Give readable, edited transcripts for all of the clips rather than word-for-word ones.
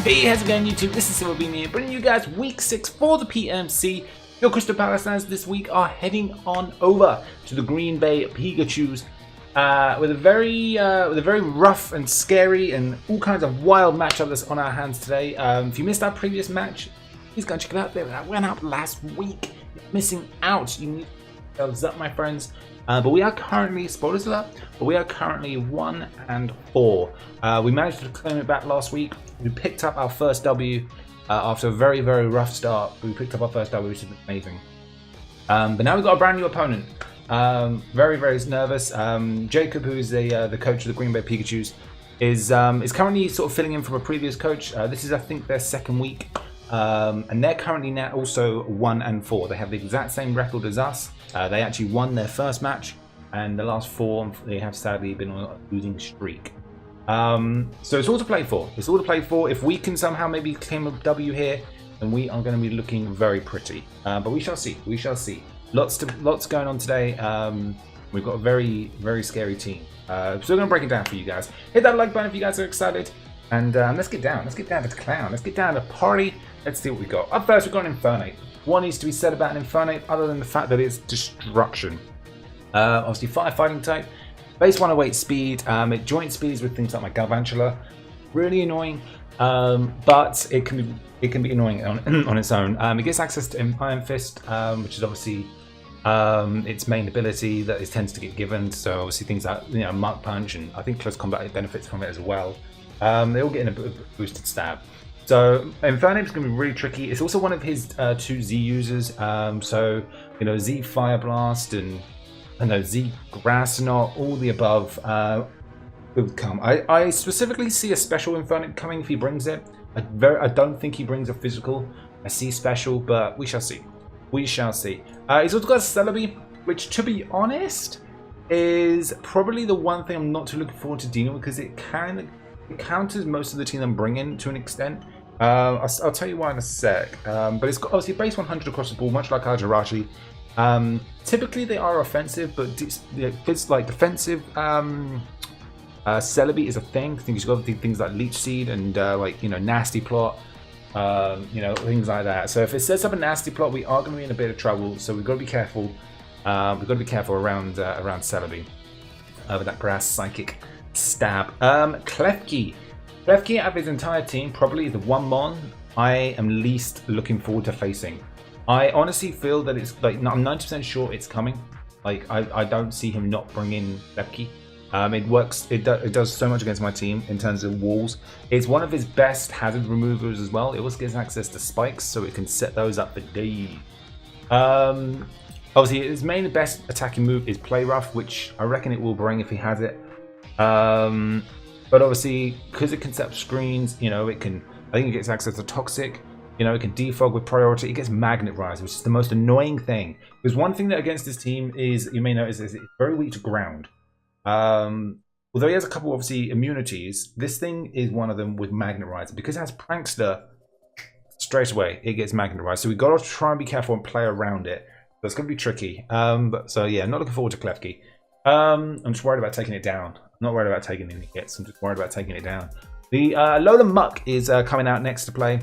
Hey, how's it going, YouTube? This is SilverBeanie bringing you guys week 6 for the PMC. Your Palossands this week are heading on over to the Green Bay Pikachus with a very rough and scary and all kinds of wild matchup that's on our hands today. If you missed our previous match, please go and check it out. That went up last week. You're missing out. You need to thumbs up, my friends. But we are currently, spoilers alert, but we are currently 1-4. We managed to claim it back last week. We picked up our first W after a very rough start. We picked up our first W, which is amazing. But now we've got a brand new opponent. Very nervous. Jacob, who's the coach of the Green Bay Pikachus, is currently sort of filling in from a previous coach. This is, I think, their second week. And they're currently now also 1-4. They have the exact same record as us. They actually won their first match, and the last 4 they have sadly been on a losing streak. So it's all to play for. It's all to play for. If we can somehow maybe claim a W here, then we are going to be looking very pretty. But we shall see. We shall see. Lots going on today. We've got a very scary team. So we're going to break it down for you guys. Hit that like button if you guys are excited. And let's get down. Let's get down to the clown. Let's get down to party. Let's see what we got. Up first, we've got an Infernape. What needs to be said about an Infernape other than the fact that it's destruction? Obviously, fighting type. Base 108 speed. It joint speeds with things like my Galvantula. Really annoying, but it can be annoying on its own. It gets access to Iron Fist, which is obviously its main ability that it tends to get given. So obviously things like Mark Punch, and I think Close Combat benefits from it as well. They all get in a boosted stab. So Infernape is going to be really tricky. It's also one of his 2 Z users. So Z Fire Blast and Z Grass Knot, all the above will come. I specifically see a special Infernape coming if he brings it. I don't think he brings a physical. I see special, but we shall see. We shall see. He's also got a SilverBeanie, which, to be honest, is probably the one thing I'm not too looking forward to dealing with, because it counters most of the team I'm bringing to an extent. I'll tell you why in a sec. But it's got obviously base 100 across the board, much like our Jirachi. Typically they are offensive, but it's like defensive. Celebi is a thing. I think you've got things like Leech Seed and Nasty Plot. Things like that. So if it sets up a Nasty Plot, we are going to be in a bit of trouble. So we've got to be careful. We've got to be careful around Celebi with that Grass Psychic Stab. Klefki out of his entire team, probably the one Mon I am least looking forward to facing. I honestly feel that it's like, I'm 90% sure it's coming. Like I don't see him not bringing Klefki. It works. It does so much against my team in terms of walls. It's one of his best hazard removers as well. It also gives access to spikes, so it can set those up for days. Obviously, his main best attacking move is Play Rough, which I reckon it will bring if he has it. But obviously, because it can set up screens, it can. I think it gets access to Toxic. It can defog with priority. It gets Magnet Rise, which is the most annoying thing. Because one thing that against this team is, you may notice, is it's very weak to ground. Although he has a couple, obviously, immunities, this thing is one of them with Magnet Rise. Because it has Prankster, straight away it gets Magnet Rise. So we've got to try and be careful and play around it. So it's going to be tricky. So yeah, not looking forward to Klefki. I'm just worried about taking it down. I'm not worried about taking any hits. I'm just worried about taking it down. The Lola Muck is coming out next to play.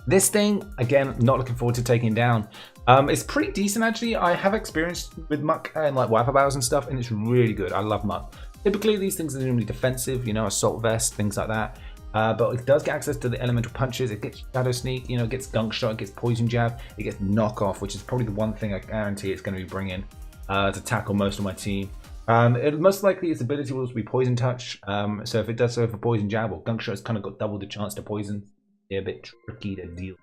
This thing, again, not looking forward to taking down. It's pretty decent, actually. I have experience with Muck and like Wiper Battles and stuff, and it's really good. I love Muck. Typically, these things are normally defensive, Assault Vest, things like that. But it does get access to the elemental punches. It gets Shadow Sneak, it gets Gunk Shot, it gets Poison Jab, it gets Knock Off, which is probably the one thing I guarantee it's going to be bringing to tackle most of my team. Most likely its ability will be Poison Touch. So if it does so for Poison Jab or Gunk Shot, it's kind of got double the chance to poison. Yeah, a bit tricky to deal.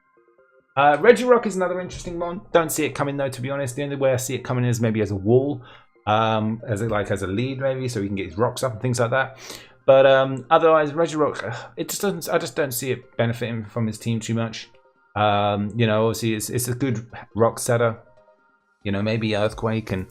Regirock is another interesting one. Don't see it coming though, to be honest. The only way I see it coming is maybe as a wall, as a lead maybe, so he can get his rocks up and things like that. But otherwise, Regirock, it just doesn't. I just don't see it benefiting from his team too much. Obviously it's a good rock setter. Maybe Earthquake and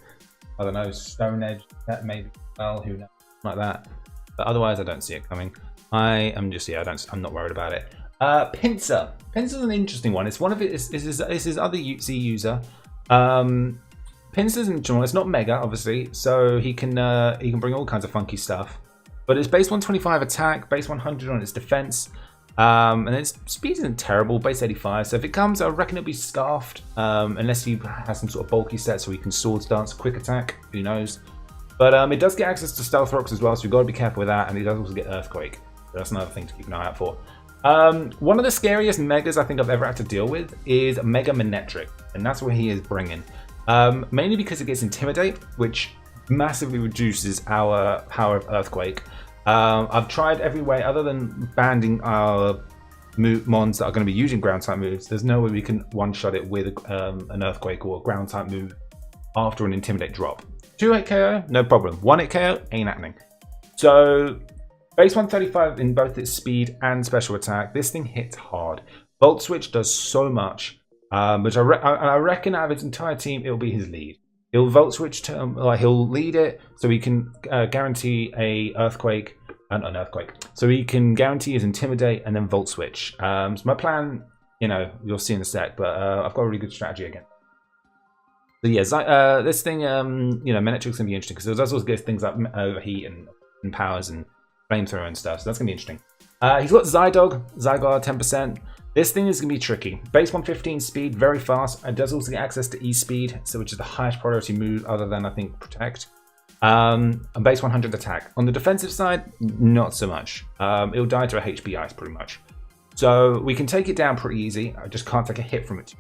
I don't know, Stone Edge. That maybe well, who knows, like that. But otherwise, I don't see it coming. I'm not worried about it. Pinsir. Pinsir's an interesting one. It's one of it's his other Z user. Pinsir's interesting. It's not mega, obviously, so he can bring all kinds of funky stuff. But it's base 125 attack, base 100 on its defense. And its speed isn't terrible, base 85. So if it comes, I reckon it'll be scarfed. Unless he has some sort of bulky set so he can swords dance, quick attack, who knows. But it does get access to stealth rocks as well, so you've got to be careful with that. And it does also get earthquake. So that's another thing to keep an eye out for. One of the scariest megas I think I've ever had to deal with is Mega Manectric, and that's what he is bringing. Mainly because it gets Intimidate, which massively reduces our power of Earthquake. I've tried every way other than banding our mons that are going to be using ground type moves. There's no way we can one-shot it with an Earthquake or a ground type move after an Intimidate drop. 2-hit KO, no problem. 1-hit KO, ain't happening. So base 135 in both its speed and special attack. This thing hits hard. Volt Switch does so much, which I reckon out of its entire team, it'll be his lead. He'll Volt Switch to, he'll lead it, so he can guarantee a Earthquake, not an Earthquake. So he can guarantee his Intimidate and then Volt Switch. So my plan, you'll see in a sec, but I've got a really good strategy again. So yeah, this thing, Manectric's gonna be interesting because it does also give things like overheat and powers and flamethrower and stuff, so that's gonna be interesting. He's got Zyguard 10%. This thing is gonna be tricky. Base 115 speed, very fast. It does also get access to E-speed, so which is the highest priority move other than I think Protect. And base 100 attack. On the defensive side, not so much. It'll die to a HP ice pretty much. So we can take it down pretty easy. I just can't take a hit from it.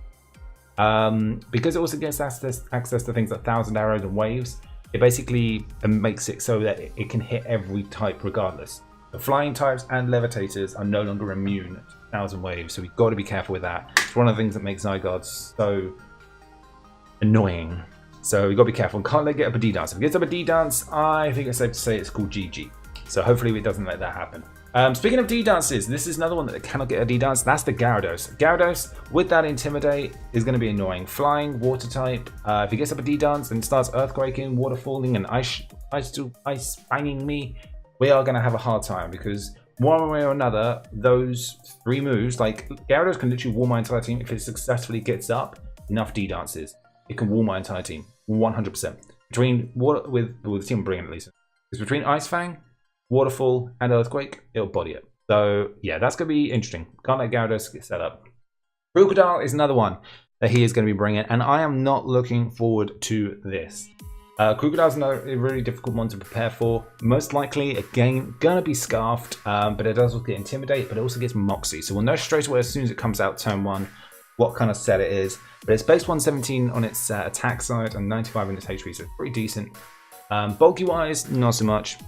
Because it also gets access to things like 1,000 arrows and waves. It basically makes it so that it can hit every type regardless. The flying types and levitators are no longer immune to 1,000 waves, so we've got to be careful with that. It's one of the things that makes Zyguard so annoying. So we've got to be careful. Can't let it get up a D-Dance. If it gets up a D-Dance, I think it's safe to say it's called GG. So hopefully it doesn't let that happen. Speaking of D-Dances, this is another one that cannot get a D-Dance. That's the Gyarados. Gyarados, with that Intimidate, is going to be annoying. Flying, Water type. If he gets up a D-Dance and starts Earthquaking, Water Falling, and Ice banging me, we are going to have a hard time because one way or another, those three moves, like Gyarados can literally wall my entire team if it successfully gets up enough D-Dances. It can wall my entire team, 100%. Between water, with the team bringing at least, it's between Ice Fang, Waterfall, and Earthquake, it'll body it. So yeah, that's going to be interesting. Can't let Gyarados get set up. Crocodile is another one that he is going to be bringing, and I am not looking forward to this. Crocodile is another really difficult one to prepare for. Most likely, again, going to be Scarfed, but it does also get Intimidate, but it also gets Moxie. So we'll know straight away as soon as it comes out turn 1 what kind of set it is. But it's base 117 on its attack side and 95 in its HP, so it's pretty decent. Bulky wise, not so much.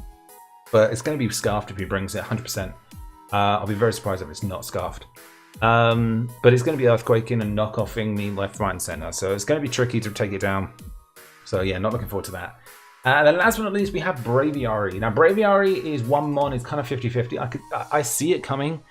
But it's going to be Scarfed if he brings it 100%. I'll be very surprised if it's not Scarfed. But it's going to be Earthquaking and knockoffing me left, right, and center. So it's going to be tricky to take it down. So yeah, not looking forward to that. And then last but not least, we have Braviary. Now Braviary is one mon, it's kind of 50-50. I see it coming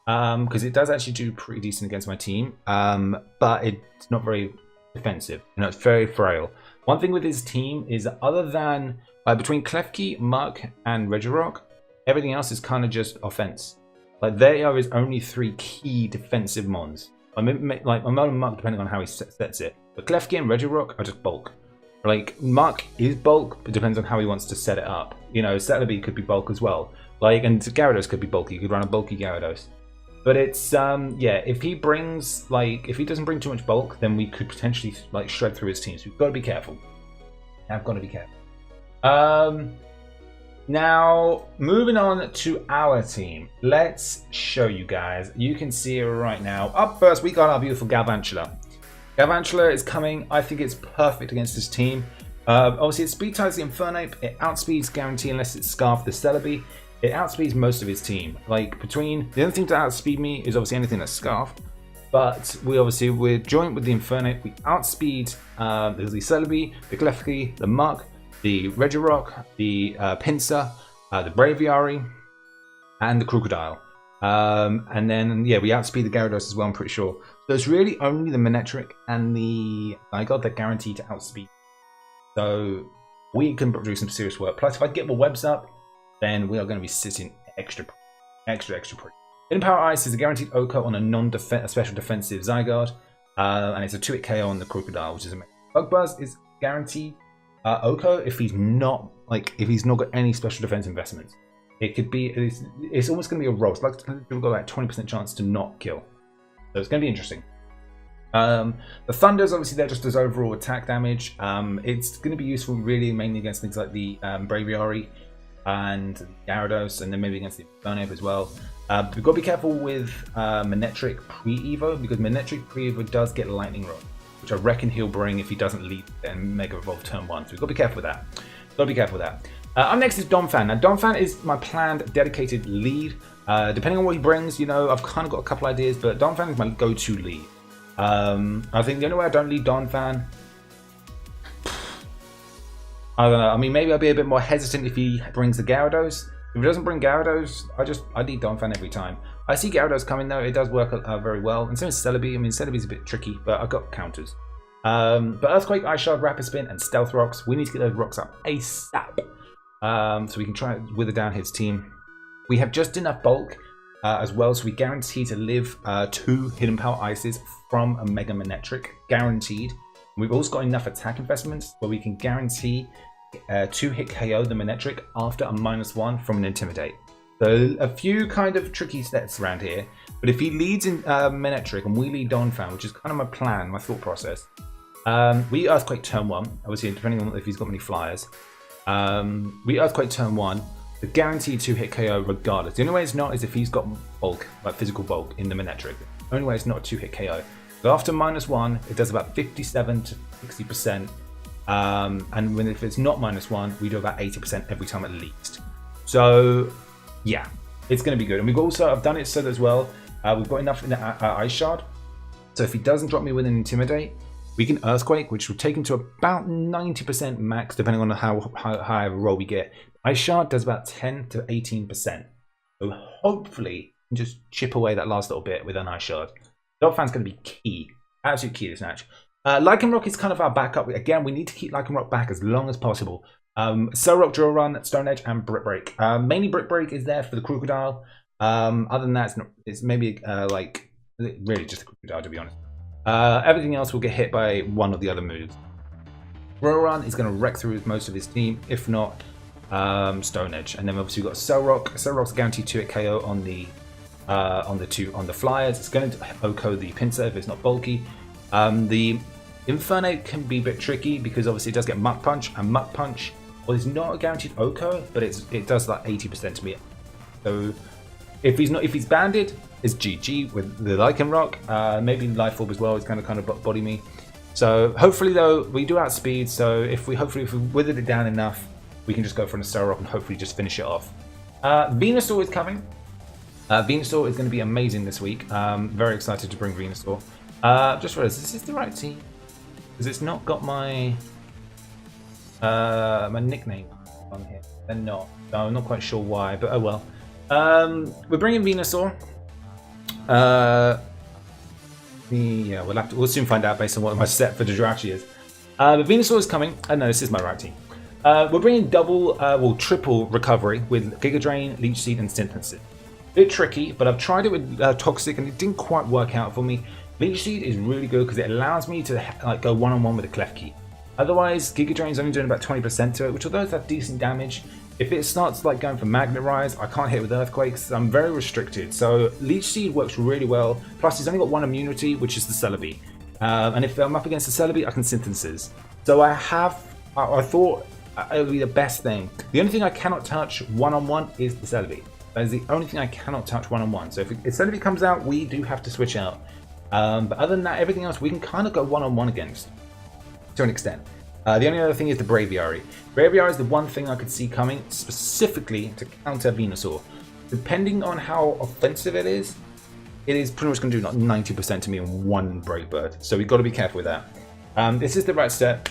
because it does actually do pretty decent against my team. But it's not very defensive. It's very frail. One thing with his team is that other than between Klefki, Muck, and Regirock, everything else is kind of just offense. Like there are his only 3 key defensive mons. I'm on Muck depending on how he sets it. But Klefki and Regirock are just bulk. Like Muck is bulk, but depends on how he wants to set it up. Celebi could be bulk as well. And Gyarados could be bulky. You could run a bulky Gyarados. But it's yeah, if he doesn't bring too much bulk, then we could potentially shred through his team. So we've got to be careful. I've got to be careful. Now moving on to our team. Let's show you guys. You can see it right now. Up first, we got our beautiful Galvantula. Galvantula is coming. I think it's perfect against this team. Obviously, it speed ties the Infernape. It outspeeds Guarantee unless it's Scarf the Celebi. It outspeeds most of his team. The only thing to outspeed me is obviously anything that's Scarf. But we're joined with the Infernape. We outspeed the Celebi, the Klefki, the Muck, the Regirock, the Pinsir, the Braviary, and the Crocodile. And then, yeah, we outspeed the Gyarados as well, I'm pretty sure. So it's really only the Manectric and the Zyguard that guarantee to outspeed. So we can do some serious work. Plus, if I get my webs up, then we are going to be sitting extra pretty. Hidden Power Ice is a guaranteed OHKO on a special defensive Zyguard. And it's a 2-hit KO on the Crocodile, which is amazing. Bug Buzz is guaranteed OHKO if he's not got any special defense investments. it could be, it's almost going to be a roll. It's like we've got like 20% chance to not kill. So it's going to be interesting. The Thunders, obviously, they're just as overall attack damage. It's going to be useful really mainly against things like the Braviary and Gyarados, and then maybe against the Infernape as well. We've got to be careful with Manectric pre-Evo, because Manectric pre-Evo does get Lightning Rod, which I reckon he'll bring if he doesn't lead and Mega Evolve turn 1. So we've got to be careful with that. Got to be careful with that. Up next is Donphan. Now Donphan is my planned dedicated lead. Depending on what he brings, you know, I've kind of got a couple ideas, but Donphan is my go-to lead. I think the only way I don't lead Donphan, I don't know. I mean, maybe I'll be a bit more hesitant if he brings the Gyarados. If he doesn't bring Gyarados, I lead Donphan every time. I see Gyarados coming though. It does work very well. And same as Celebi. I mean, Celebi's a bit tricky, but I've got counters. But Earthquake, Ice Shard, Rapid Spin, and Stealth Rocks. We need to get those rocks up ASAP. So we can try and wither down his team. We have just enough bulk as well, so we guarantee to live 2 Hidden Power Ices from a Mega Manectric. Guaranteed. We've also got enough attack investments where we can guarantee 2-hit KO the Manectric after a -1 from an Intimidate. So a few kind of tricky sets around here. But if he leads in Manectric and we lead Donphan, which is kind of my plan, my thought process, we Earthquake turn 1, obviously depending on if he's got many flyers. We Earthquake turn 1, the guaranteed 2-hit KO regardless. The only way it's not is if he's got bulk, like physical bulk in the Manectric. The only way it's not a 2-hit KO. So after -1, it does about 57 to 60%. And if it's not -1, we do about 80% every time at least. So yeah, it's going to be good. And we've also, I've done it so as well, we've got enough in the Ice Shard. So if he doesn't drop me with an Intimidate, we can Earthquake, which will take him to about 90% max, depending on how high of a roll we get. Ice Shard does about 10 to 18%. So hopefully, we can just chip away that last little bit with an Ice Shard. Donphan's going to be key, absolute key to this match. Lycanroc is kind of our backup. Again, we need to keep Lycanroc back as long as possible. Solrock, Drill Run, Stone Edge, and Brick Break. Mainly Brick Break is there for the Crocodile. Other than that, it's maybe like really just a Crocodile, to be honest. Everything else will get hit by one of the other moves. Drill Run is going to wreck through most of his team, if not Stone Edge. And then obviously we've got Solrock. Solrock's guaranteed 2-hit KO on the flyers. It's going to OHKO the Pinsir if it's not bulky. The Infernape can be a bit tricky because obviously it does get Muck Punch, and Muck Punch, well, it's not a guaranteed OHKO, but it does like 80% to me. So if he's banded, it's GG with the Lycanroc. Maybe Life Orb as well is kind of body me. So hopefully though we do outspeed. So if we withered it down enough, we can just go for an Solrock and hopefully just finish it off. Venusaur is coming. Venusaur is going to be amazing this week. Very excited to bring Venusaur. Just realized, is this the right team? Because it's not got my my nickname on here. They're not. So I'm not quite sure why, but oh well. We're bringing Venusaur. Yeah, we'll soon find out based on what my set for the Jirachi is. But Venusaur is coming. Oh no, this is my right team. We're bringing triple recovery with Giga Drain, Leech Seed, and Synthesis. Bit tricky, but I've tried it with Toxic and it didn't quite work out for me. Leech Seed is really good because it allows me to like go one-on-one with a Klefki. Otherwise, Giga Drain's only doing about 20% to it, which although that's decent damage, if it starts like going for Magnet Rise, I can't hit it with Earthquakes. I'm very restricted. So Leech Seed works really well. Plus, he's only got one immunity, which is the Celebi. And if I'm up against the Celebi, I can Synthesis. So I thought it would be the best thing. The only thing I cannot touch one-on-one is the Celebi. That is the only thing I cannot touch one-on-one. So if Celebi comes out, we do have to switch out. But other than that, everything else we can kind of go one-on-one against to an extent. The only other thing is the Braviary. Braviary is the one thing I could see coming specifically to counter Venusaur. Depending on how offensive it is pretty much going to do like 90% to me in one Brave Bird. So we've got to be careful with that. This is the right set.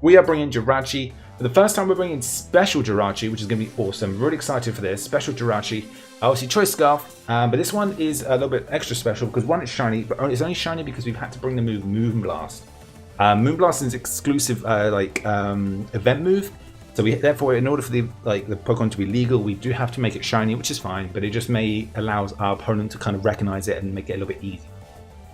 We are bringing Jirachi. For the first time, we're bringing Special Jirachi, which is going to be awesome. Really excited for this. Special Jirachi. Obviously, Choice Scarf, but this one is a little bit extra special because one, it's shiny, but it's only shiny because we've had to bring the move Moonblast. Moonblast is exclusive event move, so therefore, in order for the Pokemon to be legal, we do have to make it shiny, which is fine, but it just allows our opponent to kind of recognize it and make it a little bit easy.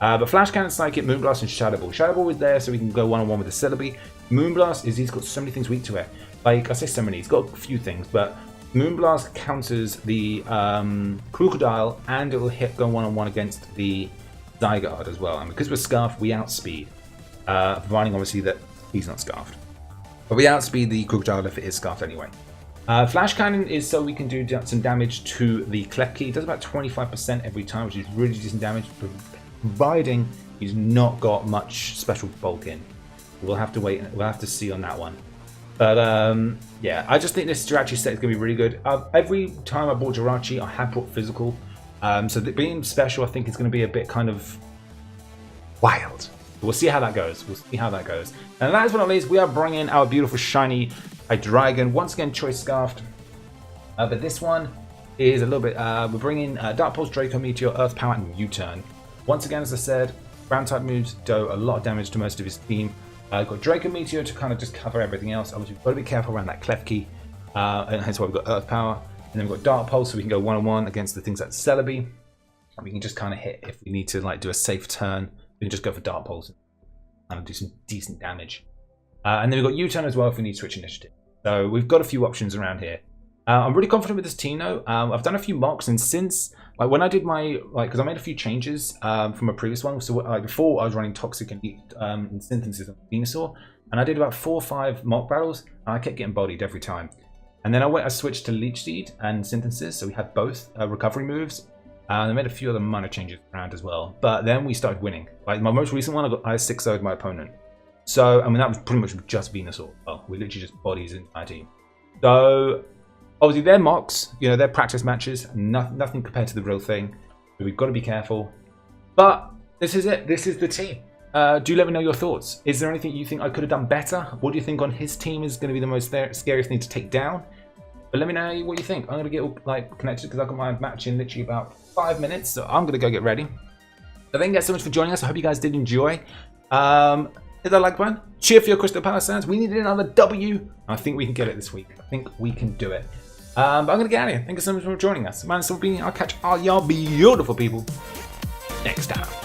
But Flash Cannon, Psychic, Moonblast, and Shadow Ball. Shadow Ball is there so we can go one-on-one with the Celebi. Moonblast he's got so many things weak to it. Like, I say so many, he's got a few things, but Moonblast counters the Crocodile, and it will go one-on-one against the Zygarde as well. And because we're Scarfed, we outspeed, providing obviously that he's not Scarfed. But we outspeed the Crocodile if it is Scarfed anyway. Flash Cannon is so we can do some damage to the Klefki. It does about 25% every time, which is really decent damage, providing he's not got much special bulk in. We'll have to wait, we'll have to see on that one. But yeah, I just think this Jirachi set is going to be really good. Every time I bought Jirachi, I have brought physical. So being special, I think is going to be a bit kind of wild. We'll see how that goes. We'll see how that goes. And last but not least, we are bringing our beautiful shiny Hydreigon. Once again, Choice Scarfed. But this one is a little bit... we're bringing Dark Pulse, Draco Meteor, Earth Power, and U-Turn. Once again, as I said, ground type moves do a lot of damage to most of his team. Got Draco Meteor to kind of just cover everything else. Obviously, we've got to be careful around that Klefki. And hence why we've got Earth Power. And then we've got Dark Pulse, so we can go one-on-one against the things like Celebi. And we can just kind of hit if we need to like do a safe turn. We can just go for Dark Pulse and kind of do some decent damage. And then we've got U-Turn as well if we need to switch initiative. So we've got a few options around here. I'm really confident with this team though. I've done a few mocks, and since like when I did my because I made a few changes from a previous one. So before I was running Toxic and Synthesis of Venusaur, and I did about 4 or 5 mock battles, and I kept getting bodied every time. And then I switched to Leech Seed and Synthesis, so we had both recovery moves. And I made a few other minor changes around as well. But then we started winning. Like my most recent one, I 6-0'd my opponent. So I mean that was pretty much just Venusaur. Well, we literally just bodies in my team. So obviously they're mocks, you know, they're practice matches, nothing compared to the real thing. So we've got to be careful. But this is it. This is the team. Do let me know your thoughts. Is there anything you think I could have done better? What do you think on his team is going to be the most scariest thing to take down? But let me know what you think. I'm going to get all like connected because I've got my match in literally about 5 minutes. So I'm going to go get ready. So thank you guys so much for joining us. I hope you guys did enjoy. Hit that like button. Cheer for your Crystal Palossands. We needed another W. I think we can get it this week. I think we can do it. But I'm going to get out of here. Thank you so much for joining us. My name is SilverBeanie. I'll catch all y'all beautiful people next time.